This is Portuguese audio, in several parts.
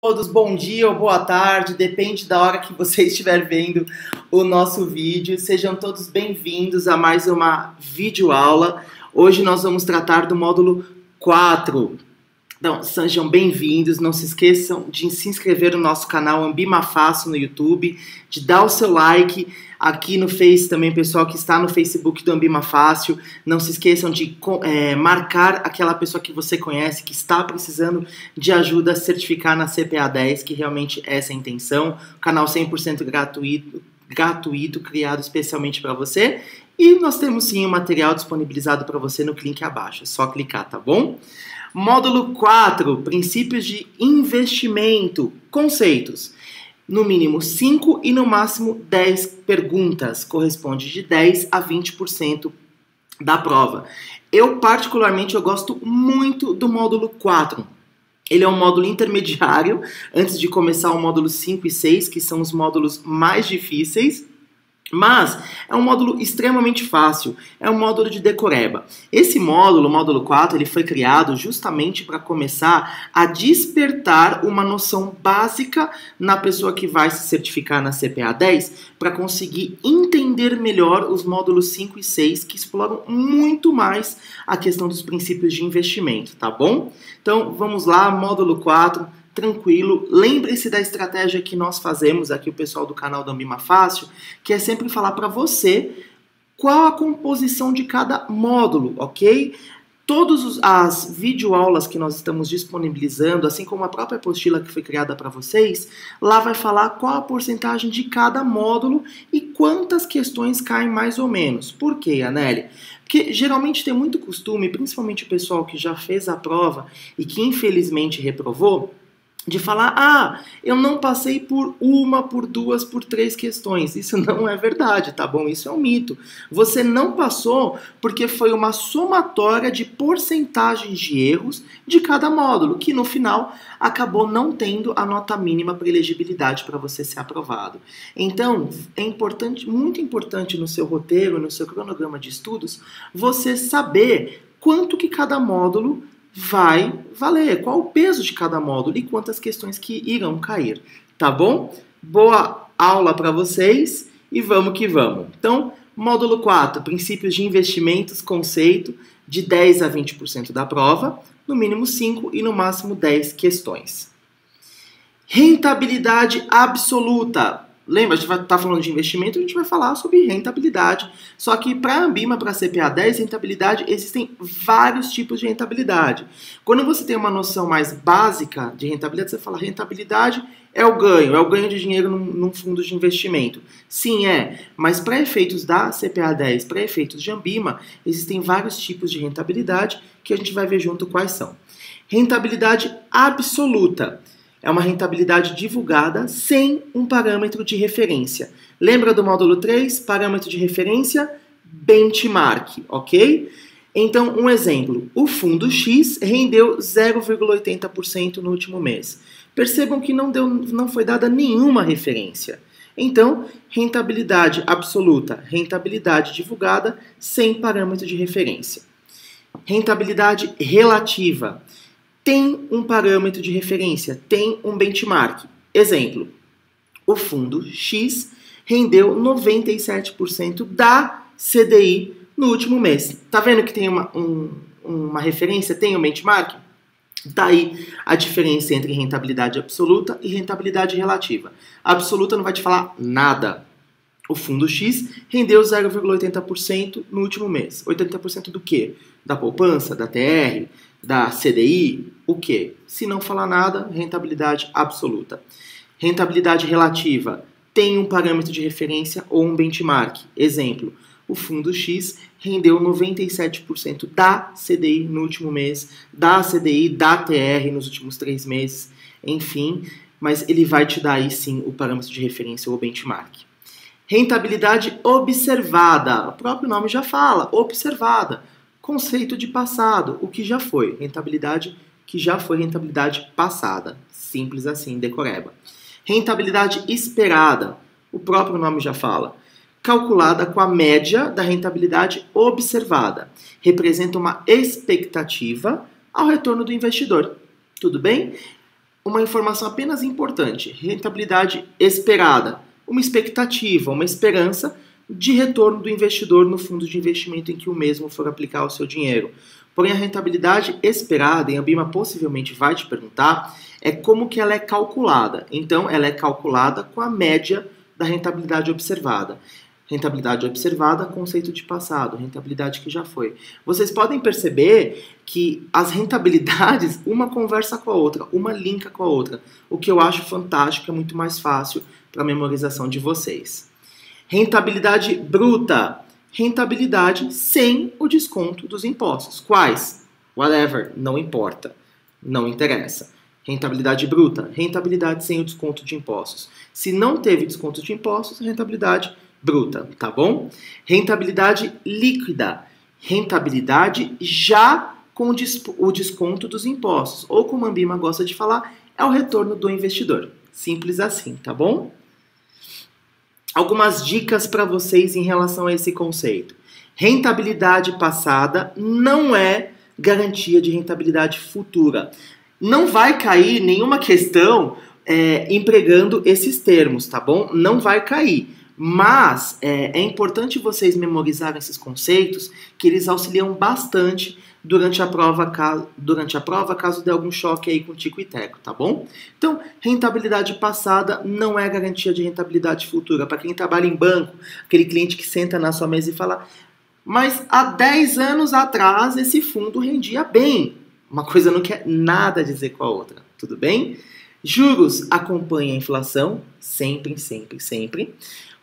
Todos, bom dia ou boa tarde, depende da hora que você estiver vendo o nosso vídeo. Sejam todos bem-vindos a mais uma videoaula. Hoje nós vamos tratar do módulo 4. Então, sejam bem-vindos, não se esqueçam de se inscrever no nosso canal Ambima Fácil no YouTube, de dar o seu like aqui no Face também, pessoal que está no Facebook do Ambima Fácil. Não se esqueçam de marcar aquela pessoa que você conhece, que está precisando de ajuda a certificar na CPA 10, que realmente é essa a intenção. Canal 100% gratuito, criado especialmente para você. E nós temos sim um material disponibilizado para você no link abaixo, é só clicar, tá bom? Módulo 4, princípios de investimento, conceitos. No mínimo 5 e no máximo 10 perguntas, corresponde de 10 a 20% da prova. Eu particularmente gosto muito do módulo 4. Ele é um módulo intermediário, antes de começar o módulo 5 e 6, que são os módulos mais difíceis. Mas é um módulo extremamente fácil, é um módulo de decoreba. Esse módulo, o módulo 4, ele foi criado justamente para começar a despertar uma noção básica na pessoa que vai se certificar na CPA 10, para conseguir entender melhor os módulos 5 e 6, que exploram muito mais a questão dos princípios de investimento, tá bom? Então vamos lá, módulo 4. Tranquilo, lembre-se da estratégia que nós fazemos aqui, o pessoal do canal da Ambima Fácil, que é sempre falar para você qual a composição de cada módulo, ok? Todas as videoaulas que nós estamos disponibilizando, assim como a própria apostila que foi criada para vocês, lá vai falar qual a porcentagem de cada módulo e quantas questões caem mais ou menos. Por quê, Aneli? Porque geralmente tem muito costume, principalmente o pessoal que já fez a prova e que infelizmente reprovou, de falar, eu não passei por uma, por duas, por três questões. Isso não é verdade, tá bom? Isso é um mito. Você não passou porque foi uma somatória de porcentagens de erros de cada módulo, que no final acabou não tendo a nota mínima para elegibilidade para você ser aprovado. Então, é importante, muito importante no seu roteiro, no seu cronograma de estudos, você saber quanto que cada módulo vai valer, qual o peso de cada módulo e quantas questões que irão cair, tá bom? Boa aula para vocês e vamos que vamos. Então, módulo 4, princípios de investimentos, conceito, de 10 a 20% da prova, no mínimo 5 e no máximo 10 questões. Rentabilidade absoluta. Lembra, a gente vai estar falando de investimento, a gente vai falar sobre rentabilidade. Só que para a Ambima, para a CPA 10, rentabilidade, existem vários tipos de rentabilidade. Quando você tem uma noção mais básica de rentabilidade, você fala rentabilidade é o ganho de dinheiro num fundo de investimento. Sim, mas para efeitos da CPA 10, para efeitos de Ambima, existem vários tipos de rentabilidade que a gente vai ver junto quais são. Rentabilidade absoluta. É uma rentabilidade divulgada sem um parâmetro de referência. Lembra do módulo 3? Parâmetro de referência, benchmark, ok? Então, um exemplo. O fundo X rendeu 0,80% no último mês. Percebam que não foi dada nenhuma referência. Então, rentabilidade absoluta, rentabilidade divulgada sem parâmetro de referência. Rentabilidade relativa. Tem um parâmetro de referência, tem um benchmark. Exemplo, o fundo X rendeu 97% da CDI no último mês. Tá vendo que tem uma referência, tem um benchmark? Daí a diferença entre rentabilidade absoluta e rentabilidade relativa. A absoluta não vai te falar nada. O fundo X rendeu 0,80% no último mês. 80% do quê? Da poupança, da TR, da CDI, o quê? Se não falar nada, rentabilidade absoluta. Rentabilidade relativa tem um parâmetro de referência ou um benchmark. Exemplo, o fundo X rendeu 97% da CDI no último mês, da CDI, da TR nos últimos 3 meses, enfim, mas ele vai te dar aí sim o parâmetro de referência ou benchmark. Rentabilidade observada, o próprio nome já fala, observada. Conceito de passado, o que já foi, rentabilidade que já foi rentabilidade passada, simples assim, decoreba. Rentabilidade esperada, o próprio nome já fala, calculada com a média da rentabilidade observada, representa uma expectativa ao retorno do investidor, tudo bem? uma informação apenas importante: rentabilidade esperada, uma expectativa, uma esperança de retorno do investidor no fundo de investimento em que o mesmo for aplicar o seu dinheiro. Porém, a rentabilidade esperada, e a Ambima possivelmente vai te perguntar, é como que ela é calculada. Então, ela é calculada com a média da rentabilidade observada. Rentabilidade observada, conceito de passado, rentabilidade que já foi. Vocês podem perceber que as rentabilidades, uma conversa com a outra, uma linka com a outra. O que eu acho fantástico, é muito mais fácil para a memorização de vocês. Rentabilidade bruta, rentabilidade sem o desconto dos impostos. Quais? Whatever, não importa, não interessa. Rentabilidade bruta, rentabilidade sem o desconto de impostos. Se não teve desconto de impostos, rentabilidade bruta, tá bom? Rentabilidade líquida, rentabilidade já com o desconto dos impostos. Ou como a Ambima gosta de falar, é o retorno do investidor. Simples assim, tá bom? Algumas dicas para vocês em relação a esse conceito. Rentabilidade passada não é garantia de rentabilidade futura. Não vai cair nenhuma questão empregando esses termos, tá bom? Não vai cair. Mas é importante vocês memorizarem esses conceitos, que eles auxiliam bastante durante a prova, caso dê algum choque aí com tico e teco, tá bom? Então, rentabilidade passada não é garantia de rentabilidade futura. Para quem trabalha em banco, aquele cliente que senta na sua mesa e fala: mas há 10 anos atrás esse fundo rendia bem. Uma coisa não quer nada dizer com a outra, tudo bem? Juros acompanham a inflação, sempre, sempre, sempre.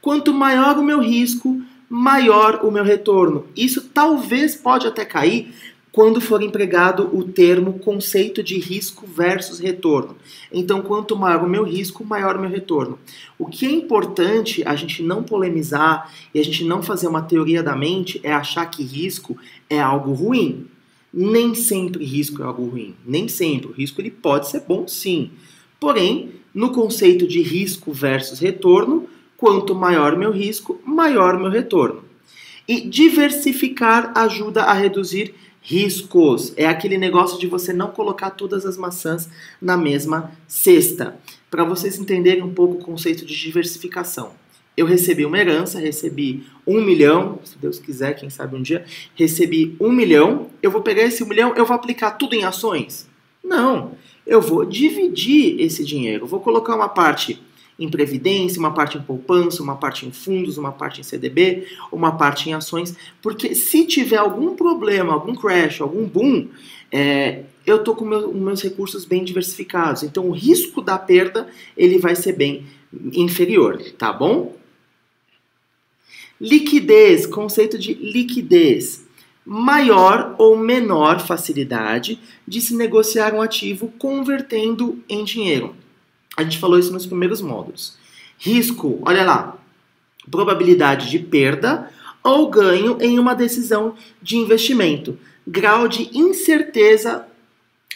Quanto maior o meu risco, maior o meu retorno. Isso talvez pode até cair quando for empregado o termo conceito de risco versus retorno. Então, quanto maior o meu risco, maior o meu retorno. O que é importante a gente não polemizar e a gente não fazer uma teoria da mente é achar que risco é algo ruim. Nem sempre risco é algo ruim. Nem sempre. O risco ele pode ser bom, sim. Porém, no conceito de risco versus retorno, quanto maior o meu risco, maior o meu retorno. E diversificar ajuda a reduzir riscos. É aquele negócio de você não colocar todas as maçãs na mesma cesta. Para vocês entenderem um pouco o conceito de diversificação. Eu recebi uma herança, recebi 1 milhão, se Deus quiser, quem sabe um dia, recebi 1 milhão, eu vou pegar esse 1 milhão, eu vou aplicar tudo em ações? Não, eu vou dividir esse dinheiro, eu vou colocar uma parte em previdência, uma parte em poupança, uma parte em fundos, uma parte em CDB, uma parte em ações, porque se tiver algum problema, algum crash, algum boom, eu estou com meus recursos bem diversificados, então o risco da perda ele vai ser bem inferior, tá bom? Liquidez, conceito de liquidez. Maior ou menor facilidade de se negociar um ativo convertendo em dinheiro. A gente falou isso nos primeiros módulos. Risco, olha lá, probabilidade de perda ou ganho em uma decisão de investimento. Grau de incerteza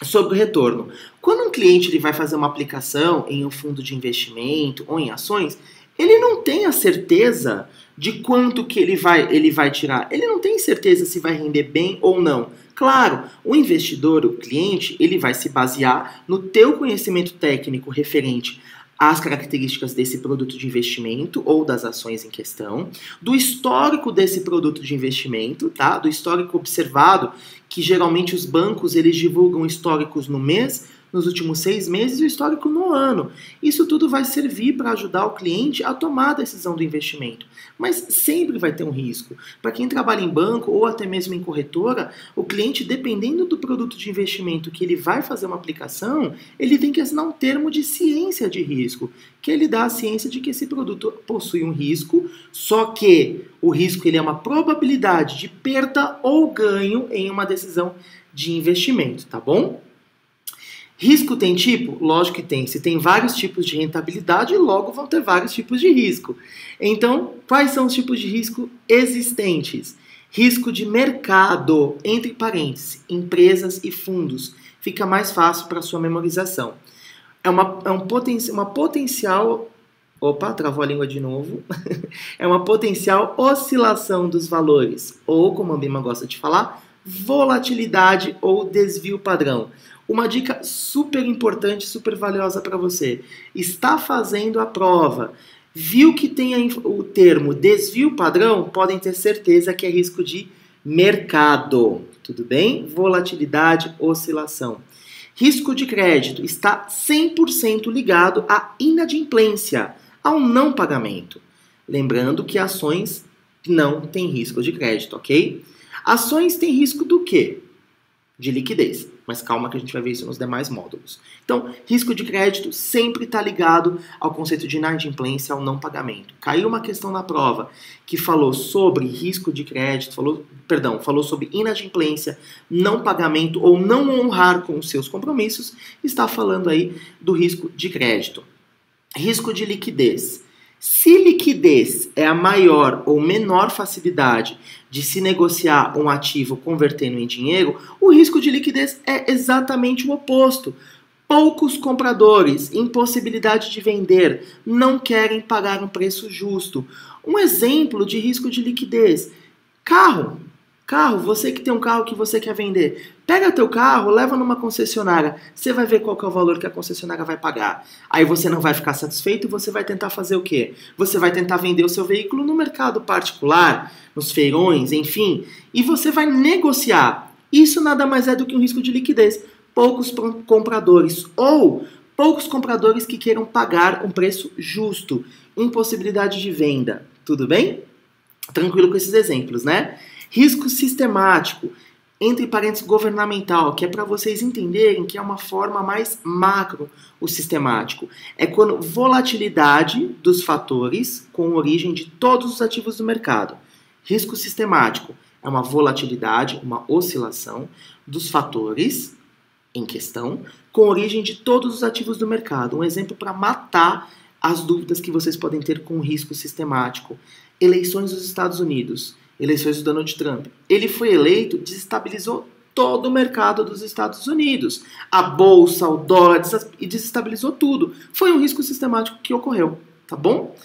sobre o retorno. Quando um cliente ele vai fazer uma aplicação em um fundo de investimento ou em ações, ele não tem a certeza de quanto que ele vai tirar. Ele não tem certeza se vai render bem ou não. Claro, o investidor, o cliente, ele vai se basear no teu conhecimento técnico referente às características desse produto de investimento ou das ações em questão, do histórico desse produto de investimento, tá? Do histórico observado, que geralmente os bancos eles divulgam históricos no mês, nos últimos 6 meses e o histórico no ano. Isso tudo vai servir para ajudar o cliente a tomar a decisão do investimento. Mas sempre vai ter um risco. Para quem trabalha em banco ou até mesmo em corretora, o cliente, dependendo do produto de investimento que ele vai fazer uma aplicação, ele tem que assinar um termo de ciência de risco, que ele dá a ciência de que esse produto possui um risco, só que o risco ele é uma probabilidade de perda ou ganho em uma decisão de investimento, tá bom? Risco tem tipo? Lógico que tem. Se tem vários tipos de rentabilidade, logo vão ter vários tipos de risco. Então, quais são os tipos de risco existentes? Risco de mercado, entre parênteses, empresas e fundos. Fica mais fácil para sua memorização. É uma potencial... Opa, travou a língua de novo. É uma potencial oscilação dos valores. Ou, como a Ambima gosta de falar, volatilidade ou desvio padrão. Uma dica super importante, super valiosa para você. Está fazendo a prova, viu que tem o termo desvio padrão, podem ter certeza que é risco de mercado. Tudo bem? Volatilidade, oscilação. Risco de crédito está 100% ligado à inadimplência, ao não pagamento. Lembrando que ações não têm risco de crédito, ok? Ações têm risco do quê? De liquidez. Mas calma que a gente vai ver isso nos demais módulos. Então, risco de crédito sempre está ligado ao conceito de inadimplência, ao não pagamento. Caiu uma questão na prova que falou sobre risco de crédito, falou sobre inadimplência, não pagamento ou não honrar com os seus compromissos, está falando aí do risco de crédito. Risco de liquidez. Se liquidez é a maior ou menor facilidade de se negociar um ativo convertendo em dinheiro, o risco de liquidez é exatamente o oposto. Poucos compradores, impossibilidade de vender, não querem pagar um preço justo. Um exemplo de risco de liquidez: carro, você que tem um carro que você quer vender, pega teu carro, leva numa concessionária, você vai ver qual que é o valor que a concessionária vai pagar. Aí você não vai ficar satisfeito e você vai tentar fazer o quê? Você vai tentar vender o seu veículo no mercado particular, nos feirões, enfim, e você vai negociar. Isso nada mais é do que um risco de liquidez. Poucos compradores ou poucos compradores que queiram pagar um preço justo, impossibilidade de venda. Tudo bem? Tranquilo com esses exemplos, né? Risco sistemático, entre parênteses governamental, que é para vocês entenderem que é uma forma mais macro o sistemático. É quando volatilidade dos fatores com origem de todos os ativos do mercado. Risco sistemático é uma volatilidade, uma oscilação dos fatores em questão com origem de todos os ativos do mercado. Um exemplo para matar as dúvidas que vocês podem ter com o risco sistemático. Eleições dos Estados Unidos. Eleições do Donald Trump. Ele foi eleito, desestabilizou todo o mercado dos Estados Unidos. A bolsa, o dólar, e desestabilizou tudo. Foi um risco sistemático que ocorreu, tá bom?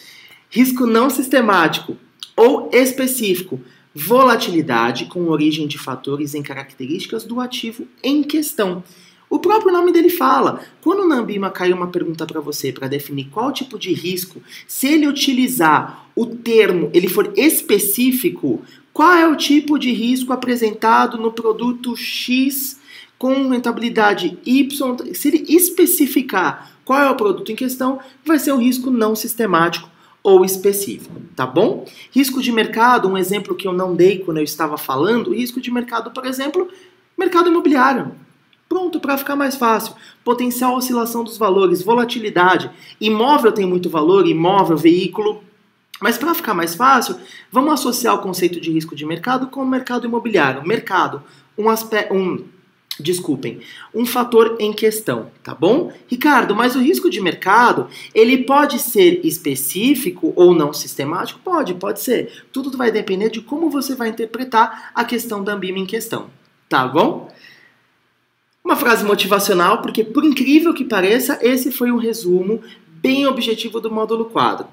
Risco não sistemático ou específico. Volatilidade com origem de fatores em características do ativo em questão. O próprio nome dele fala. Quando na Ambima caiu uma pergunta para você para definir qual tipo de risco, se ele utilizar o termo, ele for específico, qual é o tipo de risco apresentado no produto X com rentabilidade Y, se ele especificar qual é o produto em questão, vai ser um risco não sistemático ou específico, tá bom? Risco de mercado, um exemplo que eu não dei quando eu estava falando, risco de mercado, por exemplo, mercado imobiliário. Pronto, para ficar mais fácil. Potencial oscilação dos valores, volatilidade. Imóvel tem muito valor, imóvel, veículo. Mas para ficar mais fácil, vamos associar o conceito de risco de mercado com o mercado imobiliário. Mercado, um fator em questão, tá bom? Ricardo, mas o risco de mercado, ele pode ser específico ou não sistemático? Pode ser. Tudo vai depender de como você vai interpretar a questão da Ambima em questão, tá bom? Uma frase motivacional, porque por incrível que pareça, esse foi um resumo bem objetivo do módulo 4.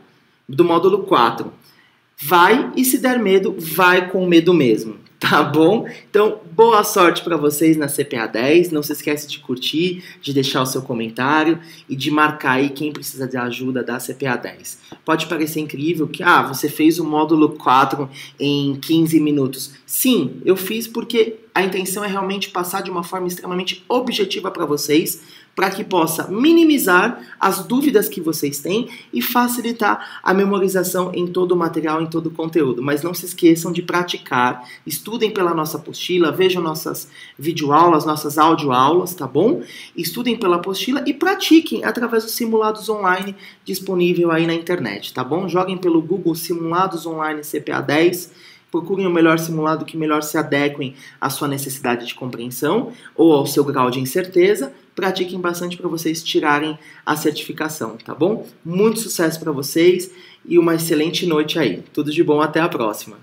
Vai e se der medo, vai com medo mesmo, tá bom? Então, boa sorte para vocês na CPA 10. Não se esquece de curtir, de deixar o seu comentário e de marcar aí quem precisa de ajuda da CPA 10. Pode parecer incrível que você fez o módulo 4 em 15 minutos. Sim, eu fiz porque a intenção é realmente passar de uma forma extremamente objetiva para vocês, para que possa minimizar as dúvidas que vocês têm e facilitar a memorização em todo o material, em todo o conteúdo. Mas não se esqueçam de praticar, estudem pela nossa apostila, vejam nossas videoaulas, nossas audioaulas, tá bom? Estudem pela apostila e pratiquem através dos simulados online disponível aí na internet, tá bom? Joguem pelo Google Simulados Online CPA 10, procurem o melhor simulado que melhor se adequem à sua necessidade de compreensão ou ao seu grau de incerteza. Pratiquem bastante para vocês tirarem a certificação, tá bom? Muito sucesso para vocês e uma excelente noite aí. Tudo de bom, até a próxima.